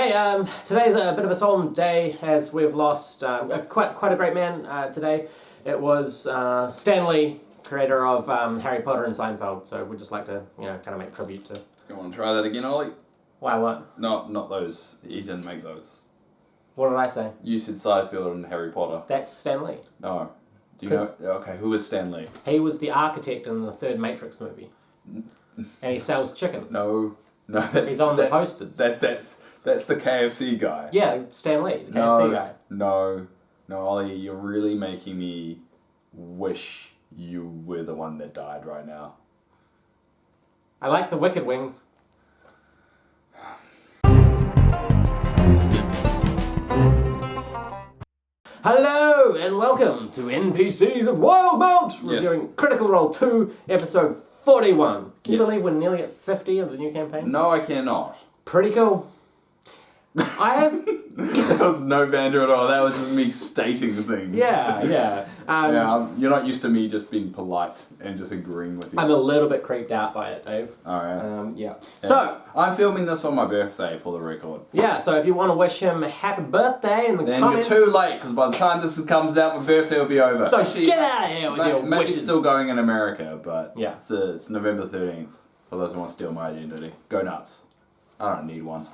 Hey, today's a bit of a solemn day as we've lost quite a great man today. It was Stanley, creator of Harry Potter and Seinfeld. So we'd just like to, kind of make tribute to. You want to try that again, Ollie? Why? What? No, not those. He didn't make those. What did I say? You said Seinfeld and Harry Potter. That's Stan Lee. No. Do you know? Okay, who is Stan Lee? He was the architect in the third Matrix movie, and he sells chicken. No, he's on the posters. That's the KFC guy. Yeah, Stan Lee, the KFC guy. No, Ollie, you're really making me wish you were the one that died right now. I like the Wicked Wings. Hello and welcome to NPCs of Wildemount, reviewing Critical Role 2, episode 41. Can you believe we're nearly at 50 of the new campaign? No, I cannot. Pretty cool. I have... That was no banter at all. That was just me stating things. Yeah. You're not used to me just being polite and just agreeing with you. I'm a little bit creeped out by it, Dave. Alright. Yeah. So... I'm filming this on my birthday, for the record. Yeah, so if you want to wish him a happy birthday in the comments... Then you're too late, because by the time this comes out, my birthday will be over. So actually, get out of here with your maybe wishes. Still going in America, but yeah. It's November 13th, for those who want to steal my identity. Go nuts. I don't need one.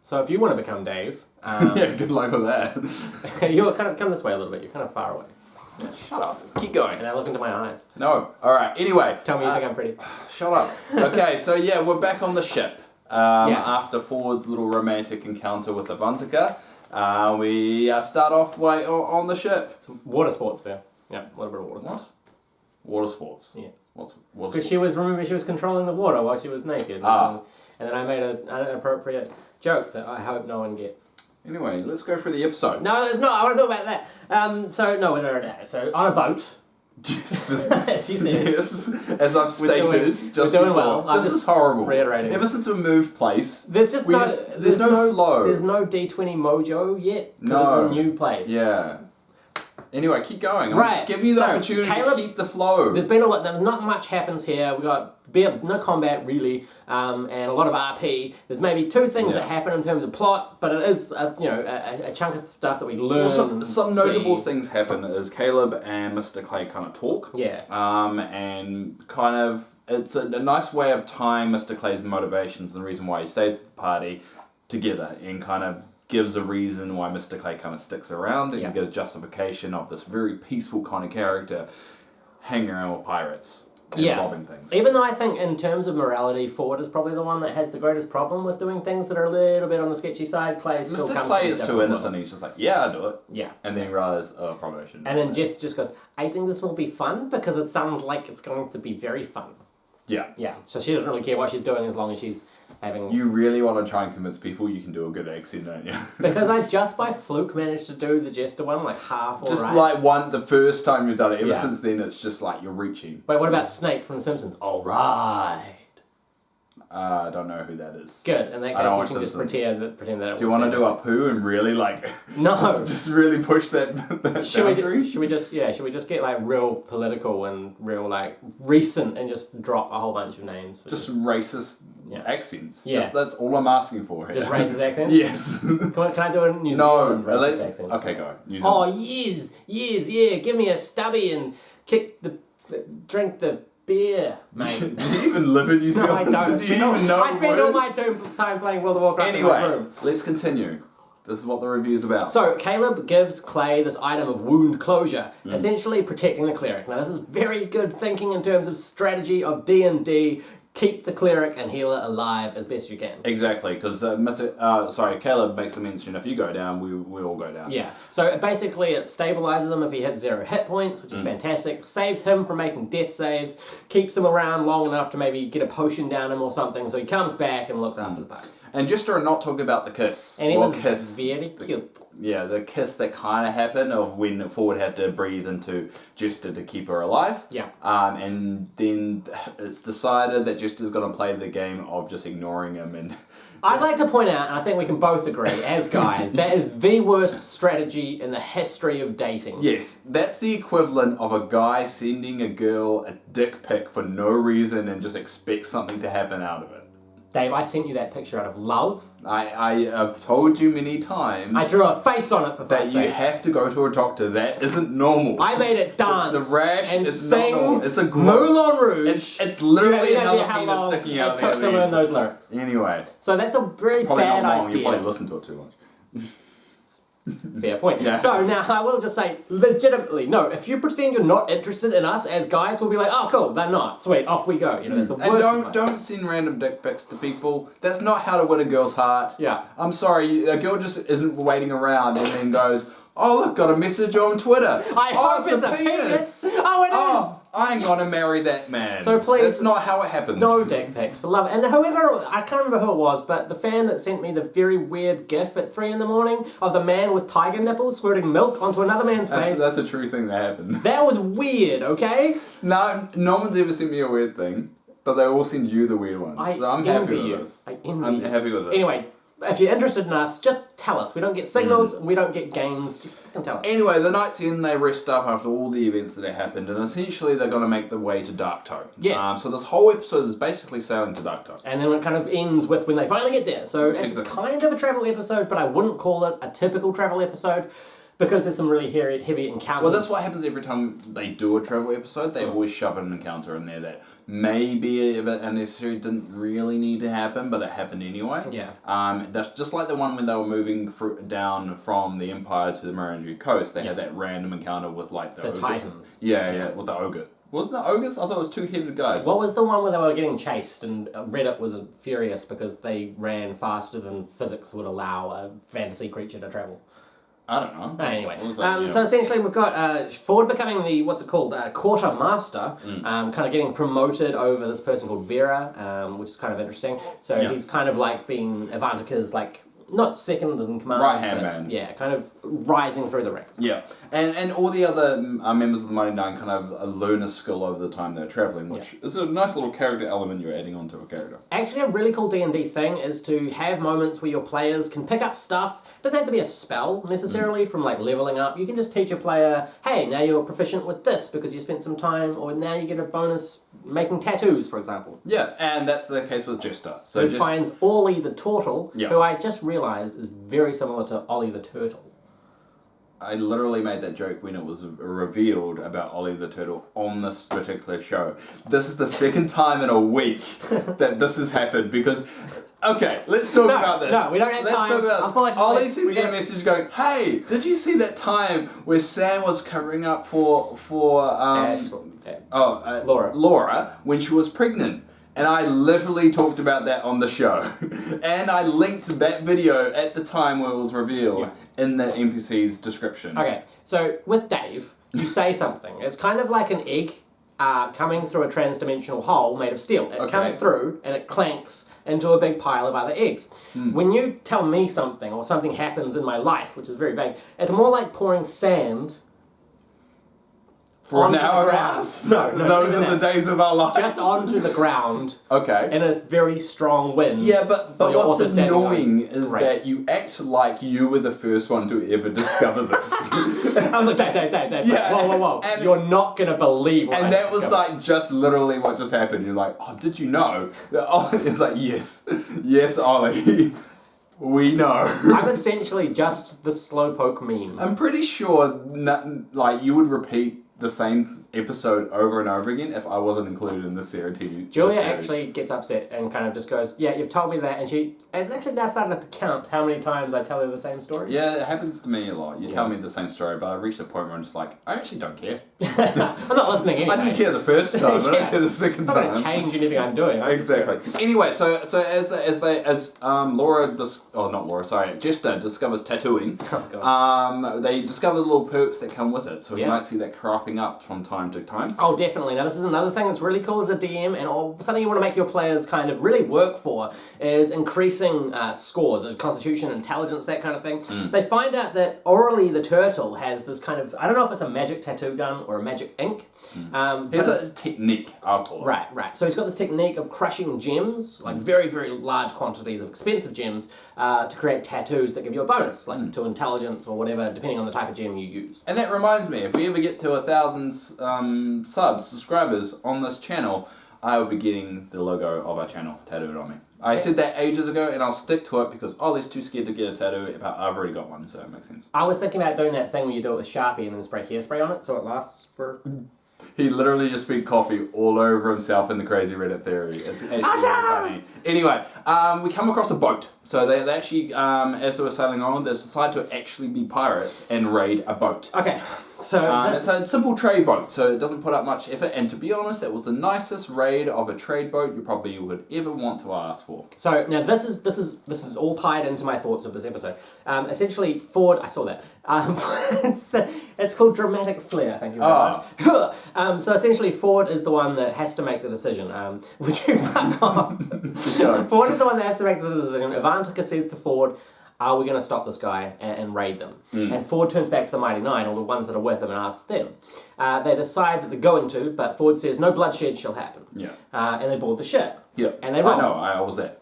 So if you want to become Dave... yeah, good luck with that. You'll kind of come this way a little bit. You're kind of far away. Yeah, shut up. Keep going. And I look into my eyes. No. Alright, anyway. Tell me you think I'm pretty. Shut up. Okay, so yeah, we're back on the ship. After Ford's little romantic encounter with the Vantika, we start off on the ship. Some water sports there. Yeah, a little bit of water sports. What? Water sports? Yeah. What's water Because sports? she was controlling the water while she was naked. And then I made an inappropriate joke that I hope no one gets. Anyway, let's go through the episode. No, it's not. I want to talk about that. So on a boat. Yes. As you said. Yes, as I've stated just we're doing before. well. This is horrible. Reiterating. Ever since we moved place, there's no flow. There's no D20 mojo yet because it's a new place. Yeah. Anyway, keep going. Right. Give me the opportunity to keep the flow. There's been not much happens here. We got no combat really, and a lot of RP. There's maybe two things that happen in terms of plot, but it is a chunk of stuff that we learn. Well, some notable things happen is Caleb and Mr. Clay kind of talk. Yeah. And kind of it's a nice way of tying Mr. Clay's motivations and the reason why he stays with the party together, and kind of gives a reason why Mr. Clay kind of sticks around, and gives justification of this very peaceful kind of character hanging around with pirates and robbing things. Even though I think in terms of morality, Ford is probably the one that has the greatest problem with doing things that are a little bit on the sketchy side. Mr. Clay is too innocent. He's just like, yeah, I'll do it. Yeah. And then he realizes, probably I shouldn't. And then just goes, I think this will be fun because it sounds like it's going to be very fun. Yeah. Yeah. So she doesn't really care what she's doing as long as she's having... You really want to try and convince people you can do a good accent, don't you? Because I just by fluke managed to do the Jester one like half alright. Just like the first time you've done it. Ever since then, it's just like you're reaching. Wait, what about Snake from The Simpsons? Alright. I don't know who that is. Good. In that case, you can just pretend that it was... Do you want to do a poo and really No. just really push that boundary? Should we just get like real political and real like recent and just drop a whole bunch of names? Just racist accents. Yeah. That's all I'm asking for here. Just racist accents? Yes. Can I do a New Zealand racist accent? Okay, go. New Zealand. Oh, years, yeah. Give me a stubby and drink the beer, mate. Do you even live in New Zealand? No, I don't. Do you even know I spend all my time playing World of Warcraft in my room. Let's continue. This is what the review is about. So, Caleb gives Clay this item of wound closure, essentially protecting the cleric. Now, this is very good thinking in terms of strategy of D&D. Keep the cleric and healer alive as best you can. Exactly, because Caleb makes a mention, if you go down, we all go down. Yeah, so basically it stabilizes him if he hits 0 hit points, which is fantastic, saves him from making death saves, keeps him around long enough to maybe get a potion down him or something, so he comes back and looks after the party. And just to not talk about the kiss. And he was very cute. Yeah, the kiss that kind of happened of when Ford had to breathe into Jester to keep her alive. Yeah. And then it's decided that Jester's going to play the game of just ignoring him. And I'd like to point out, and I think we can both agree, as guys, that is the worst strategy in the history of dating. Yes, that's the equivalent of a guy sending a girl a dick pic for no reason and just expect something to happen out of it. Dave, I sent you that picture out of love. I have told you many times. I drew a face on it for that fuck's you sake. have to go to a doctor. That isn't normal. I made it dance. The rash and is sing not normal. It's a Moulin Rouge. It's literally Do you have any another idea how penis long sticking out it took to learn those lyrics? Anyway. So that's a very Probably bad not long. idea. You probably listened to it too much. Fair point. Yeah. So now I will just say, legitimately, no, if you pretend you're not interested in us as guys, we'll be like, oh cool, they're not. Sweet, off we go. You know, that's the worst. And don't send random dick pics to people. That's not how to win a girl's heart. Yeah. I'm sorry, a girl just isn't waiting around and then goes, oh look, got a message on Twitter. I hope it's a penis. Oh, it is. I ain't gonna marry that man. So please, that's not how it happens. No dick pics for love. And whoever, I can't remember who it was, but the fan that sent me the very weird gif at 3 a.m. of the man with tiger nipples squirting milk onto another man's face. That's a true thing that happened. That was weird, okay? No one's ever sent me a weird thing, but they all send you the weird ones. So I'm happy with this. I'm happy with it. Anyway, if you're interested in us, just tell us. We don't get signals, we don't get gains, just fucking tell us. Anyway, the night's end, they rest up after all the events that have happened, and essentially they're going to make their way to Darktow. Yes. So this whole episode is basically sailing to Darktow. And then it kind of ends with when they finally get there. So it's kind of a travel episode, but I wouldn't call it a typical travel episode, because there's some really heavy encounters. Well, that's what happens every time they do a travel episode. They always shove an encounter in there that maybe a bit unnecessary, didn't really need to happen, but it happened anyway. Yeah. That's just like the one when they were moving down from the Empire to the Marangi coast. They had that random encounter with like the ogre. Titans. Yeah, with the ogre. Wasn't it ogres? I thought it was two-headed guys. What was the one where they were getting chased and Reddit was furious because they ran faster than physics would allow a fantasy creature to travel? I don't know. Anyway, Like, so essentially we've got Ford becoming the, quartermaster, kind of getting promoted over this person called Vera, which is kind of interesting. So he's kind of like being Avantika's like, not second in command. Right-hand man. Yeah, kind of rising through the ranks. Yeah, and all the other members of the Mighty Nein kind of learn a skill over the time they're travelling, which is a nice little character element you're adding onto a character. Actually, a really cool D&D thing is to have moments where your players can pick up stuff. It doesn't have to be a spell, necessarily, from like leveling up. You can just teach a player, hey, now you're proficient with this because you spent some time, or now you get a bonus making tattoos, for example. Yeah, and that's the case with Jester. So he finds Ollie the Turtle, who I just realised is very similar to Ollie the Turtle. I literally made that joke when it was revealed about Ollie the Turtle on this particular show. This is the second time in a week that this has happened because... Okay, let's talk about this. No, we don't have time. Talk about this. Ollie sent me a message going, hey, did you see that time where Sam was covering up for Laura when she was pregnant? And I literally talked about that on the show. And I linked that video at the time where it was revealed in the NPC's description. Okay, so with Dave, you say something. It's kind of like an egg coming through a trans-dimensional hole made of steel. It comes through and it clanks into a big pile of other eggs. When you tell me something or something happens in my life, which is very vague, it's more like pouring sand for an hour house? No, those are the days of our lives. Just onto the ground. Okay. In a very strong wind. Yeah, but what's annoying is that you act like you were the first one to ever discover this. I was like, Dave, whoa. And you're not going to believe what I that was discovered. like just literally what just happened. You're like, oh, did you know? It's like, yes, Ollie. We know. I'm essentially just the slowpoke meme. I'm pretty sure you would repeat the same episode over and over again if I wasn't included in the TV. Julia actually gets upset and kind of just goes, yeah, you've told me that, and she is actually now starting to count how many times I tell her the same story. Yeah, it happens to me a lot. You tell me the same story, but I reached a point where I'm just like, I actually don't care. I'm not listening anyway. I didn't care the first time, I don't care the second time. I'm not going to change anything I'm doing. Exactly. Anyway, so as Jester discovers tattooing, they discover the little perks that come with it, so you might see that cropping up from time to time. Oh, definitely. Now, this is another thing that's really cool as a DM, and something you want to make your players kind of really work for is increasing scores, Constitution, Intelligence, that kind of thing. They find out that Orally the Turtle has this kind of, I don't know if it's a magic tattoo gun or a magic ink. Here's a technique, I'll call it. Right. So he's got this technique of crushing gems, like very, very large quantities of expensive gems, to create tattoos that give you a bonus, like to Intelligence or whatever, depending on the type of gem you use. And that reminds me, if we ever get to 1,000 subscribers on this channel, I will be getting the logo of our channel tattooed on me. I said that ages ago, and I'll stick to it because Ollie's too scared to get a tattoo, but I've already got one, so it makes sense. I was thinking about doing that thing where you do it with Sharpie and then spray hairspray on it so it lasts for... He literally just spit coffee all over himself in the crazy Reddit theory. It's actually funny. Anyway, we come across a boat. So they actually, as they were sailing on, they decided to actually be pirates and raid a boat. Okay, so it's a simple trade boat, so it doesn't put up much effort. And to be honest, it was the nicest raid of a trade boat you probably would ever want to ask for. So now this is all tied into my thoughts of this episode. Essentially, Ford. I saw that. It's called dramatic flair. Thank you very much. So essentially, Ford is the one that has to make the decision. Would you fuck off? Ford is the one that has to make the decision. Ivantica says to Ford, are we going to stop this guy and raid them? And Ford turns back to the Mighty Nein, or the ones that are with him, and asks them. They decide that they're going to, but Ford says no bloodshed shall happen. Yeah. And they board the ship. Yeah. And they roll. I know, I was there.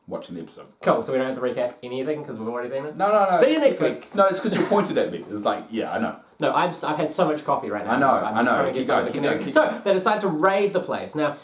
Watching the episode. Cool, so we don't have to recap anything because we've already seen it? No. See you next week. No, it's because you pointed at me. It's like, yeah, I know. No, I've had so much coffee right now. I know, so I'm just trying to get some of the connection. So they decide to raid the place. Now,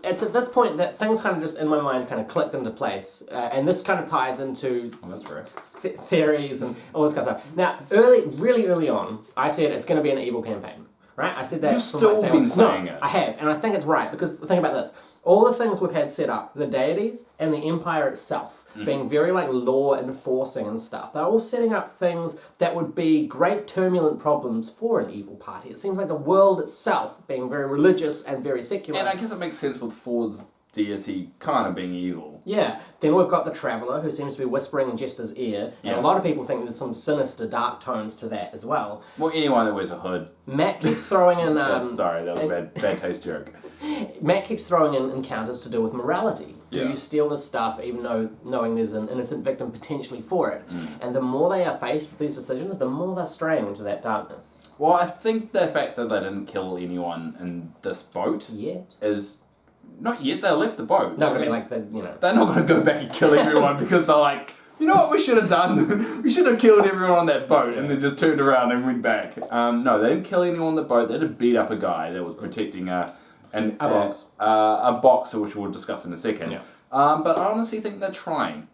it's at this point that things kind of just in my mind kind of clicked into place, and this kind of ties into theories and all this kind of stuff. Now, really early on, I said it's going to be an evil campaign. Right? I said that. You've still been saying it. I have, and I think it's right because think about this: all the things we've had set up, the deities and the empire itself, being very like law enforcing and stuff. They're all setting up things that would be great turbulent problems for an evil party. It seems like the world itself being very religious and very secular. And I guess it makes sense with Ford's deity kind of being evil. Yeah. Then we've got the Traveller, who seems to be whispering in Jester's ear, and a lot of people think there's some sinister, dark tones to that as well. Well, anyone that wears a hood. Matt keeps throwing in... sorry, that was a bad taste joke. Matt keeps throwing in encounters to do with morality. Do you steal this stuff even though knowing there's an innocent victim potentially for it? And the more they are faced with these decisions, the more they're straying into that darkness. Well, I think the fact that they didn't kill anyone in this boat is... Not yet, they left the boat. No, I mean, like, they're not going to go back and kill everyone because they're like, you know what we should have done? We should have killed everyone on that boat and then just turned around and went back. No, they didn't kill anyone on the boat. They did beat up a guy that was protecting a box. A box, which we'll discuss in a second. Yeah. But I honestly think they're trying.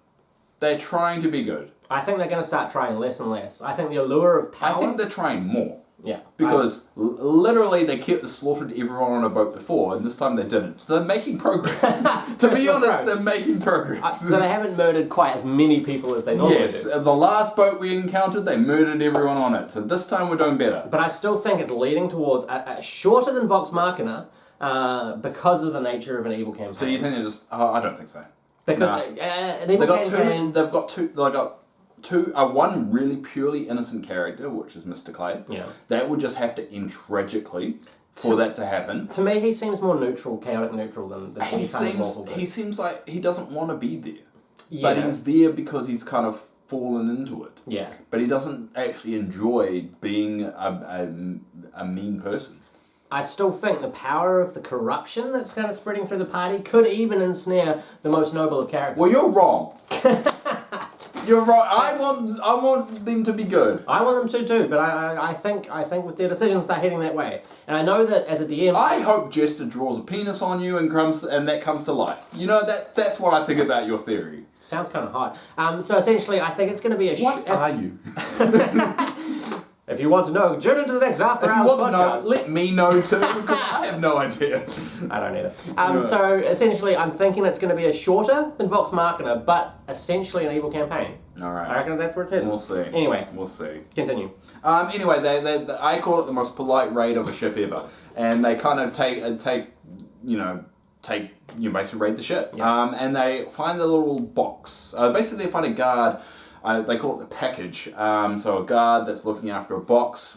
They're trying to be good. I think they're going to start trying less and less. I think the allure of power... I think they're trying more. Yeah. Because literally they slaughtered everyone on a boat before, and this time they didn't. So they're making progress. To be honest, they're making progress. So they haven't murdered quite as many people as they normally do. Yes, the last boat we encountered, they murdered everyone on it. So this time we're doing better. But I still think it's leading towards a shorter than Vox Machina because of the nature of an evil campaign. So you think they're just... Oh, I don't think so. Because an evil campaign... They've got one really purely innocent character, which is Mr. Clay. Yeah. That would just have to end tragically for that to happen. To me, he seems more neutral, chaotic neutral than he seems like he doesn't want to be there. Yeah. But he's there because he's kind of fallen into it. Yeah. But he doesn't actually enjoy being a mean person. I still think the power of the corruption that's kind of spreading through the party could even ensnare the most noble of characters. Well, you're wrong. You're right. I want them to be good. I want them to too, but I think with their decisions they're heading that way. And I know that as a DM, I hope Jester draws a penis on you and that comes to life. You know that's what I think about your theory. Sounds kind of hot. So essentially, I think it's going to be a. What are you? If you want to know, journal to the next After Hours podcast. If you want to know, let me know too, because I have no idea. I don't either. So essentially, I'm thinking it's going to be a shorter than Vox Machina, but essentially an evil campaign. All right. I reckon that's where it's heading. We'll see. Anyway. We'll see. Continue. Anyway, I call it the most polite raid of a ship ever. And they kind of basically raid the ship. Yeah. And they find a little box. Basically, they find a guard. They call it the package. So a guard that's looking after a box.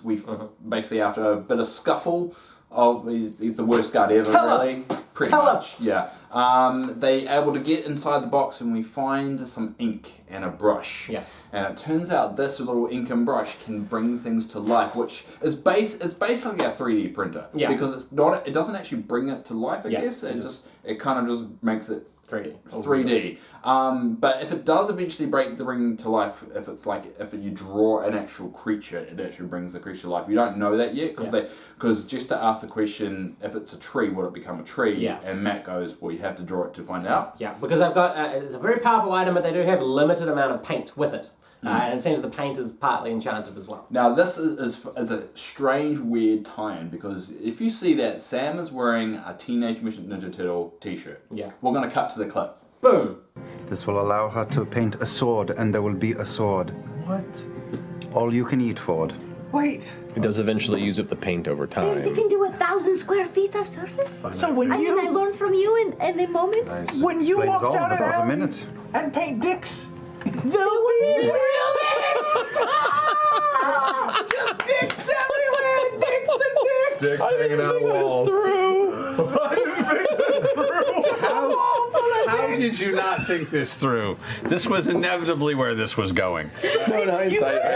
Basically after a bit of scuffle. He's the worst guard ever, really. Pretty much. Yeah. They able to get inside the box and we find some ink and a brush. Yeah. And it turns out this little ink and brush can bring things to life, which is basically a 3D printer. Yeah. Because it doesn't actually bring it to life, I guess. It kind of just makes it 3D. 3D. But if it does eventually bring to life, if you draw an actual creature, it actually brings the creature to life. You don't know that yet because just to ask the question, if it's a tree, would it become a tree? Yeah. And Matt goes, well, you have to draw it to find out. Yeah, because I've got it's a very powerful item, but they do have a limited amount of paint with it. And it seems the paint is partly enchanted as well. Now, this is a strange, weird tie-in, because if you see that, Sam is wearing a Teenage Mutant Ninja Turtle t-shirt. Yeah. We're going to cut to the clip. Boom. This will allow her to paint a sword, and there will be a sword. What? All you can eat, Ford. Wait. It does eventually use up the paint over time. There's, you can do 1,000 square feet of surface. So when I learned from you in the moment. when you walk Explains all down in an about a alley minute. and paint dicks, they'll be real dicks. Just dicks everywhere. Dicks and dicks. Dicks hanging out of walls. How did you not think this through? This was inevitably where this was going.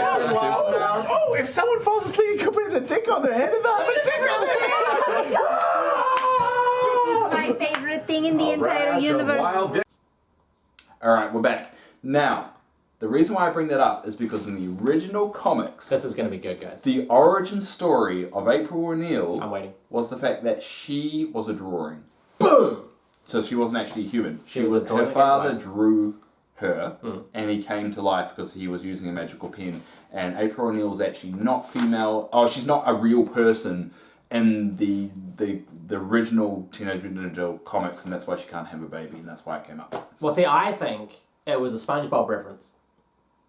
Oh, if someone falls asleep, you can put a dick on their head and they'll have a dick on their head. This is my favorite thing in the entire universe. Alright, we're back. Now, the reason why I bring that up is because in the original comics, This is going to be good, guys. the origin story of April O'Neil I'm waiting. was the fact that she was a drawing. Boom! So she wasn't actually human. She was a her drawing father anyway. drew her, and he came to life because he was using a magical pen. And April O'Neil is actually not female. Oh, she's not a real person in the original Teenage Mutant Ninja Turtle comics, and that's why she can't have a baby, and that's why it came up. Well, see, I think it was a SpongeBob reference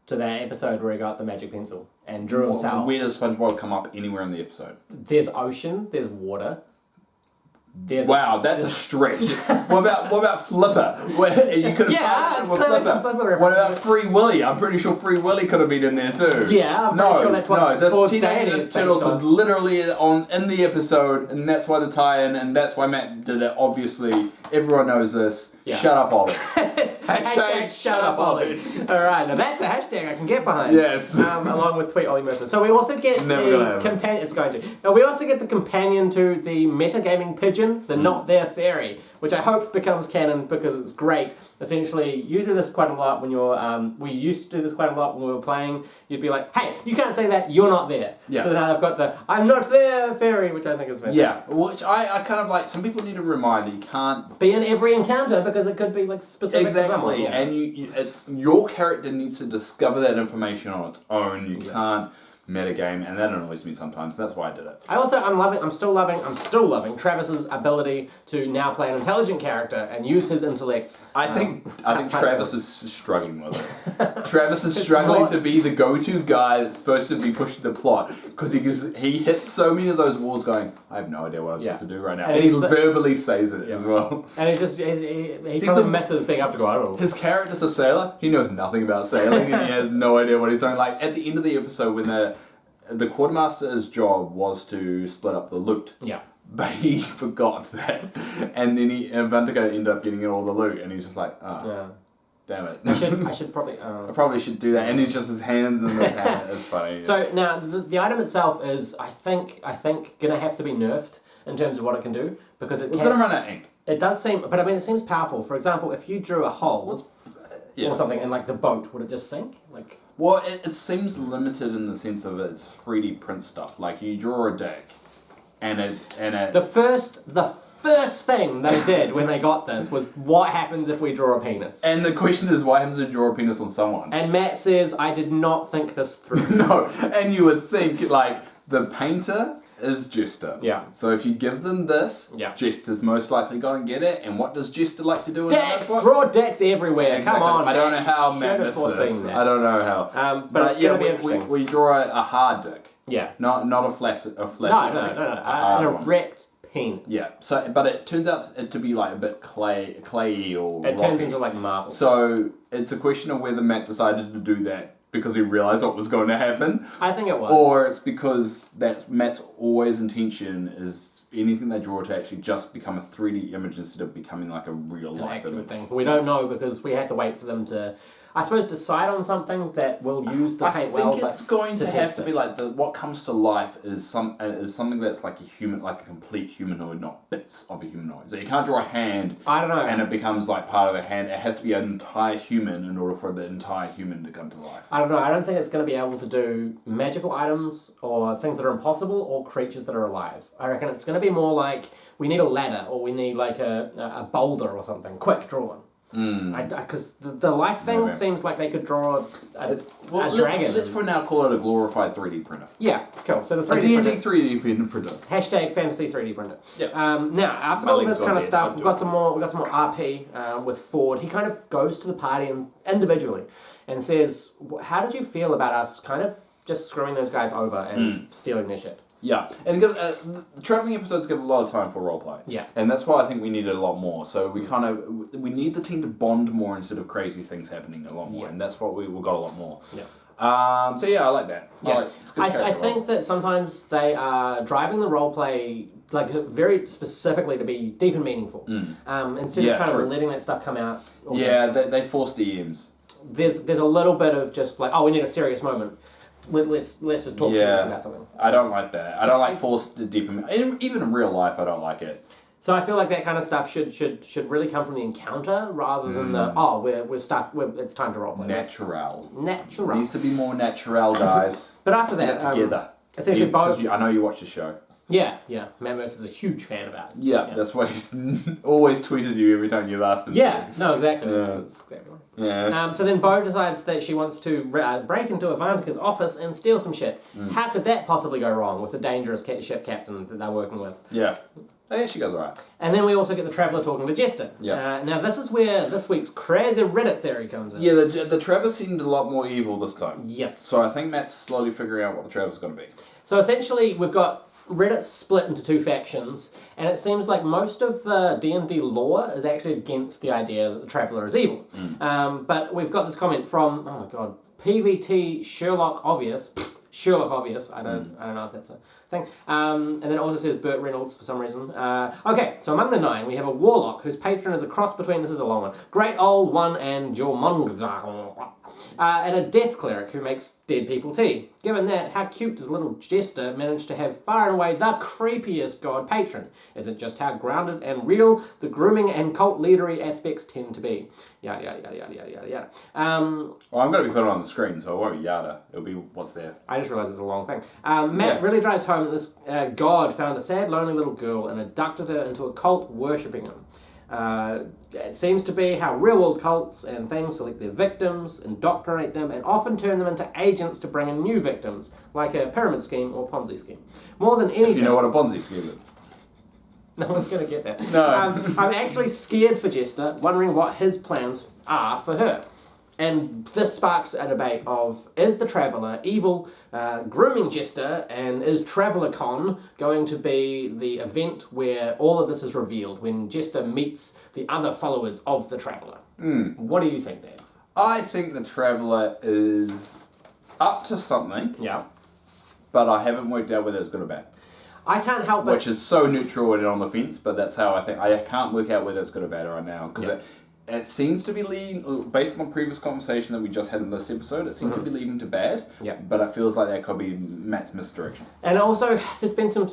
to that episode where he got the magic pencil and drew himself. Where does SpongeBob come up anywhere in the episode? There's ocean, there's water. There's That's a stretch. What about Flipper? You could have Yeah, it's clearly some Flipper reference. What about Free Willy? I'm pretty sure Free Willy could have been in there too. Yeah, I'm pretty sure that's what this Ford's Teenage Daddy Mutant is Turtles based was on. literally in the episode, and that's why the tie-in, and that's why Matt did it. Obviously, everyone knows this. Yeah. Shut up, Ollie. It's hashtag shut up, Ollie. Alright, now that's a hashtag I can get behind. Yes. Along with Tweet Ollie Mercer. So we also get Never gonna the happen. companion. It's going to. Now we also get the companion to the metagaming pigeon, the Not There Fairy, which I hope becomes canon because it's great. Essentially, you do this quite a lot when you're. We used to do this quite a lot when we were playing. You'd be like, "Hey, you can't say that. You're not there." Yeah. So now I've got the "I'm not there" fairy, which I think is fantastic. Yeah, which I kind of like. Some people need to remind that you can't Be in every encounter because it could be like specific. to someone. exactly, Yeah. and your character needs to discover that information on its own. You can't metagame, and that annoys me sometimes. That's why I did it. I'm still loving Travis's ability to now play an intelligent character and use his intellect. I think outside Travis of is struggling with it. Travis is It's struggling not- to be the go-to guy that's supposed to be pushing the plot because he hits so many of those walls going, I have no idea what I'm supposed to do right now. And And he he's- verbally says it as well. And he probably misses being able to go, I don't know. His character's a sailor. He knows nothing about sailing and he has no idea what he's doing. Like at the end of the episode when the quartermaster's job was to split up the loot. Yeah. But he forgot that. And then Vantico ended up getting all the loot and he's just like, Yeah. damn it. I should probably... I probably should do that. And he's just his hands in the hand. It's funny. So now, the item itself is, I think, gonna have to be nerfed in terms of what it can do, because It's going to run out of ink. It does seem, but I mean, it seems powerful. For example, if you drew a hole Yeah. or something in like the boat, would it just sink? Like... Well, it seems limited in the sense of its 3D print stuff. Like you draw a dick, and it. The first thing they did when they got this was, what happens if we draw a penis? And the question is, why happens to draw a penis on someone? And Matt says, I did not think this through. No, and you would think like the painter is Jester. Yeah. So if you give them this, Yeah. Jester's most likely going to get it. And what does Jester like to do in Decks! that book? Draw decks everywhere. Exactly. Come on, I don't know Matt. how You Matt should have missed foreseen this. that. I don't know how. But it's gonna be we, interesting. we draw a hard dick. Yeah. Not a flash dick. No. A hard An one. erect penis. Yeah. So, but it turns out it to be like a bit clayey or It turns rocky. into like marble. So it's a question of whether Matt decided to do that because he realised what was going to happen, I think it was. or it's because that's Matt's always intention is anything they draw to actually just become a 3D image instead of becoming like a real an life accurate image. thing. We don't know because we have to wait for them to... I suppose, decide on something that will use the paint well. I think it's going to have test to it. be like what comes to life is something that's like a human, like a complete humanoid, not bits of a humanoid. So you can't draw a hand. I don't know. And it becomes like part of a hand. It has to be an entire human in order for the entire human to come to life. I don't know. I don't think it's going to be able to do magical items or things that are impossible or creatures that are alive. I reckon it's going to be more like we need a ladder or we need like a boulder or something. Quick, draw one. Because the life thing seems like they could draw a dragon. Let's for now call it a glorified 3D printer. Yeah, cool. So the A 3D D&D printer. 3D printer. Hashtag fantasy 3D printer. Yeah. Now, after My all link's this on kind of there. stuff, I'll we've do got it. some more RP with Ford. He kind of goes to the party and individually and says, "How did you feel about us kind of just screwing those guys over and stealing their shit?" Yeah, and it gives, the traveling episodes give a lot of time for roleplay. Yeah. And that's why I think we needed a lot more. So we need the team to bond more instead of crazy things happening a lot more, and that's what we got a lot more. Yeah. So yeah, I like that. Yeah. It's good I character think role. that sometimes they are driving the roleplay like very specifically to be deep and meaningful. Instead Yeah, of kind true. of letting that stuff come out. Yeah, they forced DMs. There's a little bit of just like, oh, we need a serious moment. Let's just talk serious about something. I don't like that. I don't like forced deep. Even in real life, I don't like it. So I feel like that kind of stuff should really come from the encounter rather than the we're stuck. It's time to roleplay. Natural. Natural. Needs to be more natural, guys. But after Get that, it together. essentially, Because I know you watch the show. yeah. Matt Mercer's a huge fan of ours. Yeah, that's why he's always tweeted you every time you've asked him. Yeah. No, exactly. Yeah. That's exactly right. Yeah. So then Bo decides that she wants to break into Avantika's office and steal some shit. How could that possibly go wrong with the dangerous ship captain that they're working with? Yeah. Yeah, she goes alright. And then we also get the Traveller talking to Jester. Yeah. Now this is where this week's crazy Reddit theory comes in. Yeah, the Trevor seemed a lot more evil this time. Yes. So I think Matt's slowly figuring out what the Trevor's going to be. So essentially, we've got Reddit split into two factions, and it seems like most of the D&D lore is actually against the idea that the Traveller is evil. But we've got this comment from, oh my god, PVT Sherlock Obvious. Sherlock Obvious. I don't know if that's a thing. And then it also says Burt Reynolds for some reason. Okay, so among the nine, we have a warlock whose patron is a cross between, this is a long one, Great Old One and Jormungandr. And a death cleric who makes dead people tea. Given that, how cute does little Jester manage to have far and away the creepiest god patron? Is it just how grounded and real the grooming and cult leadery aspects tend to be? Yada yada yada yada yada yada yada. Well, I'm going to be putting it on the screen, so it won't be yada. It'll be what's there. I just realised it's a long thing. Matt really drives home that this god found a sad, lonely little girl and abducted her into a cult worshipping him. It seems to be how real-world cults and things select their victims, indoctrinate them, and often turn them into agents to bring in new victims, like a pyramid scheme or Ponzi scheme. More than anything... If you know what a Ponzi scheme is. No one's going to get that. No. I'm actually scared for Jester, wondering what his plans are for her. And this sparks a debate of, is the Traveller evil, grooming Jester, and is TravellerCon going to be the event where all of this is revealed, when Jester meets the other followers of the Traveller? What do you think, Dave? I think the Traveller is up to something, Yeah. but I haven't worked out whether it's good or bad. I can't help but... Which is so neutral and on the fence, but that's how I think. I can't work out whether it's good or bad right now, because it seems to be leading, based on previous conversation that we just had in this episode, it seems to be leading to bad, but it feels like that could be Matt's misdirection. And also, there's been some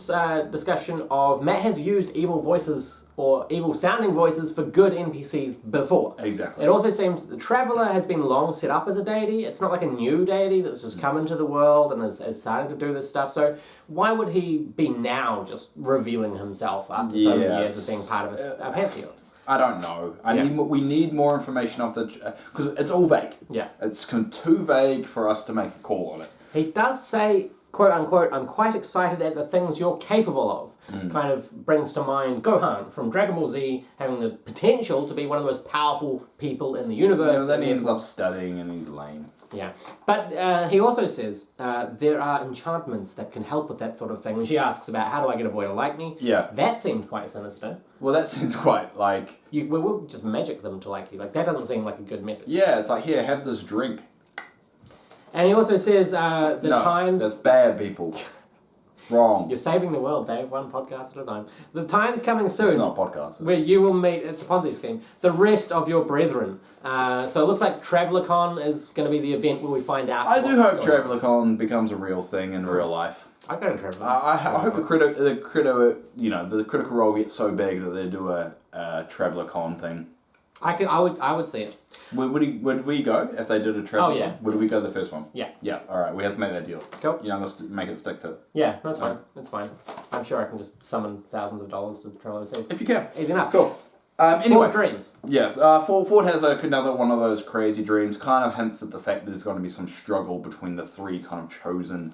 discussion of Matt has used evil voices or evil sounding voices for good NPCs before. Exactly. It also seems that the Traveller has been long set up as a deity. It's not like a new deity that's just come into the world and is starting to do this stuff. So why would he be now just revealing himself after so many years of being part of a pantheon? I don't know. We need more information of the... Because it's all vague. Yeah. It's too vague for us to make a call on it. He does say, quote unquote, I'm quite excited at the things you're capable of. Kind of brings to mind Gohan from Dragon Ball Z having the potential to be one of the most powerful people in the universe. Yeah, then he ends up studying and he's lame. Yeah, but he also says there are enchantments that can help with that sort of thing. When she asks about how do I get a boy to like me, that seemed quite sinister. Well, that seems quite like... We'll just magic them to like you. Like, that doesn't seem like a good message. Yeah, it's like, here, have this drink. And he also says times... that's bad, people. wrong? You're saving the world, Dave, one podcast at a time. The time's coming soon. It's not a podcast. Where you will meet, it's a Ponzi scheme, the rest of your brethren. So it looks like TravellerCon is going to be the event where we find out. I do what's hope going on. TravellerCon becomes a real thing in real life. I go to Traveller. I hope the Critical Role gets so big that they do a TravellerCon thing. I would see it. Would we go if they did a Traveller? Oh, yeah. Would we go the first one? Yeah. Yeah. All right. We have to make that deal. Cool. Yeah, let's make it stick to it. Yeah, that's fine. That's fine. I'm sure I can just summon thousands of dollars to travel overseas. If you can. Easy enough. Cool. Anyway, Ford dreams. Yeah, Ford has another one of those crazy dreams. Kind of hints at the fact there's going to be some struggle between the three kind of chosen.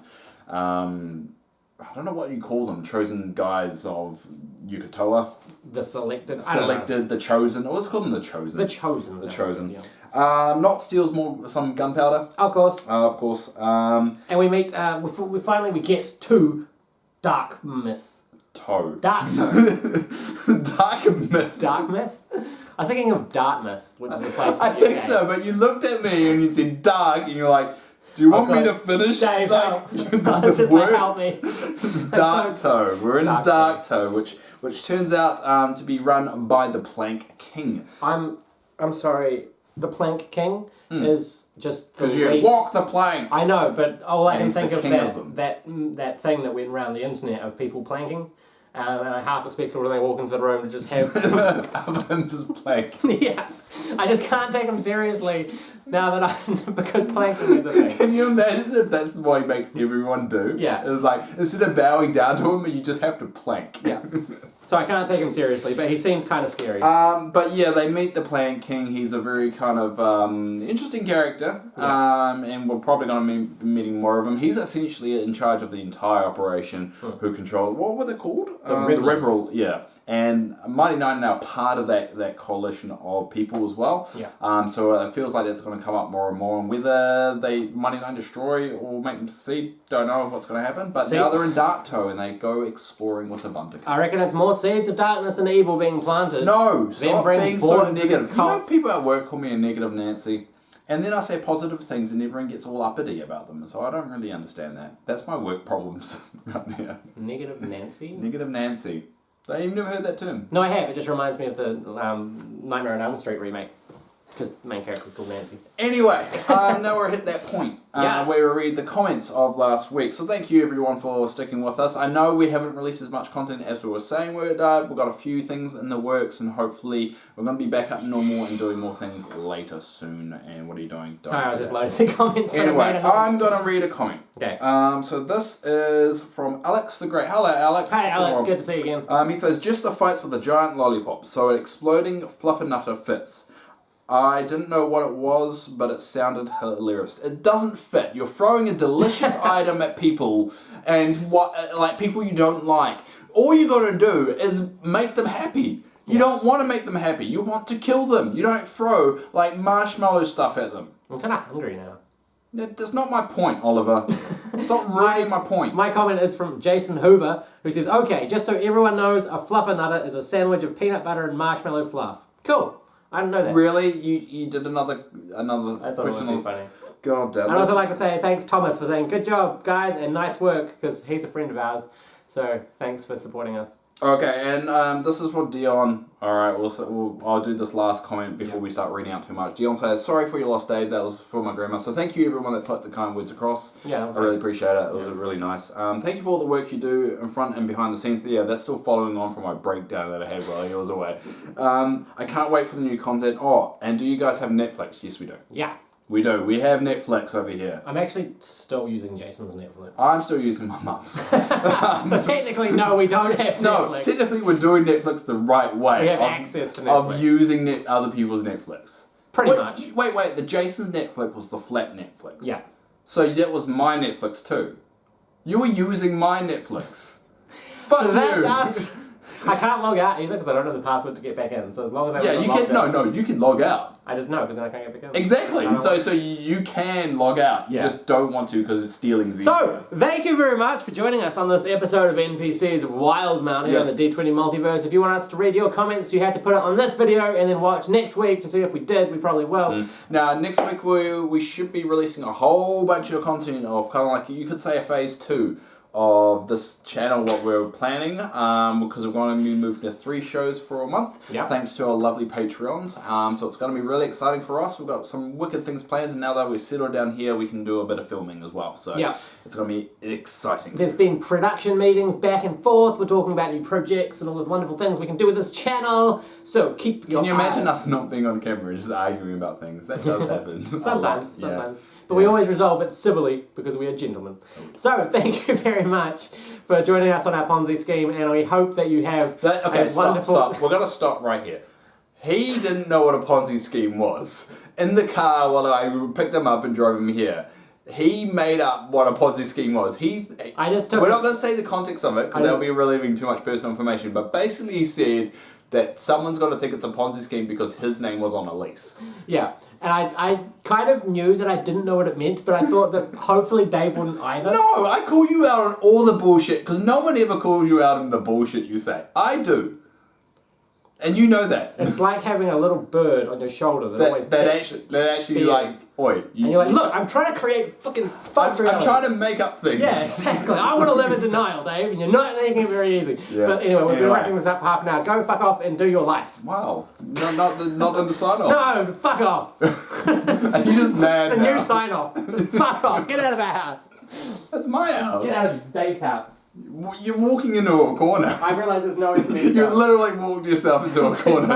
I don't know what you call them. Chosen guys of Yucatoa. The selected. Selected, the chosen. What's called them? The chosen. The chosen. The chosen. Not steals some gunpowder. Of course. Of course. And we meet. We finally get to Dark Myth. Darktow. Dark Myth. Dark Myth. I was thinking of Dartmouth, which is the place. I think so, but you looked at me and you said dark, and you're like, "Do you want me to finish?" Dave, help! the Just word? help me. Darktow. We're in Darktow. Darktow, which turns out to be run by the Plank King. I'm sorry. The Plank King is just the Because you least... walk the plank. I know, but all I And can he's the think of king of them. that thing that went around the internet of people planking, and I half expect when they walk into the room to just have I'm just plank. yeah. I just can't take them seriously now that because planking is a thing. Can you imagine if that's what he makes everyone do? Yeah. It's like, instead of bowing down to him, you just have to plank. Yeah. So I can't take him seriously, but he seems kind of scary. But yeah, they meet the Plank King. He's a very kind of interesting character. And we're probably going to be meeting more of him. He's essentially in charge of the entire operation, who controls, what were they called? The Revelers. Yeah. And Mighty Nein are now part of that coalition of people as well. Yeah. So it feels like that's going to come up more and more. And whether Mighty Nein destroy or make them succeed, don't know what's going to happen. But now they're in Darktow and they go exploring with a bunter. I reckon it's more seeds of darkness and evil being planted. No, stop being so into negative. this You know, cult. people at work call me a negative Nancy. And then I say positive things and everyone gets all uppity about them. So I don't really understand that. That's my work problems right there. Negative Nancy? Negative Nancy. You've never heard that term? No, I have. It just reminds me of the Nightmare on Elm Street remake. Because the main character's called Nancy. Anyway, now we're at that point Yes. where we read the comments of last week. So thank you everyone for sticking with us. I know we haven't released as much content as we were saying we've got a few things in the works and hopefully we're going to be back up normal and doing more things later soon. And what are you doing? Sorry, I was just loading the comments. Anyway, I'm going to read a comment. Okay. So this is from Alex the Great. Hello, Alex. Hey, Alex. Good to see you again. He says, just the fights with a giant lollipop, so an exploding fluffernutter fits. I didn't know what it was, but it sounded hilarious. It doesn't fit. You're throwing a delicious item at people, and people you don't like. All you're going to do is make them happy. You don't want to make them happy. You want to kill them. You don't throw marshmallow stuff at them. I'm kind of hungry now. That's not my point, Oliver. Stop ruining my point. My comment is from Jason Hoover, who says, okay, just so everyone knows, a fluffernutter is a sandwich of peanut butter and marshmallow fluff. Cool. I didn't know that. Really? You did another I thought question it would be of... funny. God damn. I'd also like to say thanks, Thomas, for saying good job, guys, and nice work, because he's a friend of ours. So thanks for supporting us. Okay, and this is for Dion. Alright, I'll do this last comment before we start reading out too much. Dion says, sorry for your loss, Dave. That was for my grandma. So thank you, everyone that put the kind words across. Yeah, that was I really nice. appreciate it. It was really nice. Thank you for all the work you do in front and behind the scenes. Yeah, that's still following on from my breakdown that I had while he was away. I can't wait for the new content. Oh, and do you guys have Netflix? Yes, we do. Yeah. We do. We have Netflix over here. I'm actually still using Jason's Netflix. I'm still using my mum's. So technically, no, we don't have No, Netflix. technically we're doing Netflix the right way. We have access to Netflix. Of using other people's Netflix. Pretty much. Wait, the Jason's Netflix was the flat Netflix. Yeah. So that was my Netflix too. You were using my Netflix. Fuck So that's you. us. I can't log out either because I don't know the password to get back in. So as long as I Yeah, you can. No, you can log out. I just know because then I can't get back in. Exactly. So you can log out. You Yeah. just don't want to because it's stealing the. So, thank you very much for joining us on this episode of NPCs of Wildemount here on Yes. the D20 Multiverse. If you want us to read your comments, you have to put it on this video and then watch next week to see if we did. We probably will. Now, next week we should be releasing a whole bunch of content of kind of like, you could say a phase 2 of this channel, what we're planning, because we're going to be moving to 3 shows for a month, thanks to our lovely Patrons. So it's going to be really exciting for us. We've got some wicked things planned, and now that we're settled down here, we can do a bit of filming as well. So it's going to be exciting. There's been production meetings back and forth. We're talking about new projects and all the wonderful things we can do with this channel. So keep your Can you imagine eyes. us not being on camera, just arguing about things? That does happen. Sometimes. But we always resolve it civilly because we are gentlemen. So thank you very much for joining us on our Ponzi scheme, and we hope that you have wonderful... Stop. We're going to stop right here. He didn't know what a Ponzi scheme was. In the car while I picked him up and drove him here, he made up what a Ponzi scheme was. We're not going to say the context of it because that would be relieving too much personal information, but basically he said that someone's going to think it's a Ponzi scheme because his name was on a lease. Yeah, and I kind of knew that I didn't know what it meant, but I thought that hopefully Dave wouldn't either. No, I call you out on all the bullshit because no one ever calls you out on the bullshit you say. I do. And you know that. It's like having a little bird on your shoulder that actually like, oi. And you're like, look, I'm trying to create fucking false reality. I'm trying to make up things. Yeah, exactly. I want to live in denial, Dave, and you're not making it very easy. Yeah. But anyway, we've been wrapping this up for half an hour. Go fuck off and do your life. Wow. Not in the sign-off. No, fuck off. And you just mad the new sign-off. Fuck off. Get out of our house. That's my house. Get out of Dave's house. You're walking into a corner. I realise there's no internet. You literally walked yourself into a corner.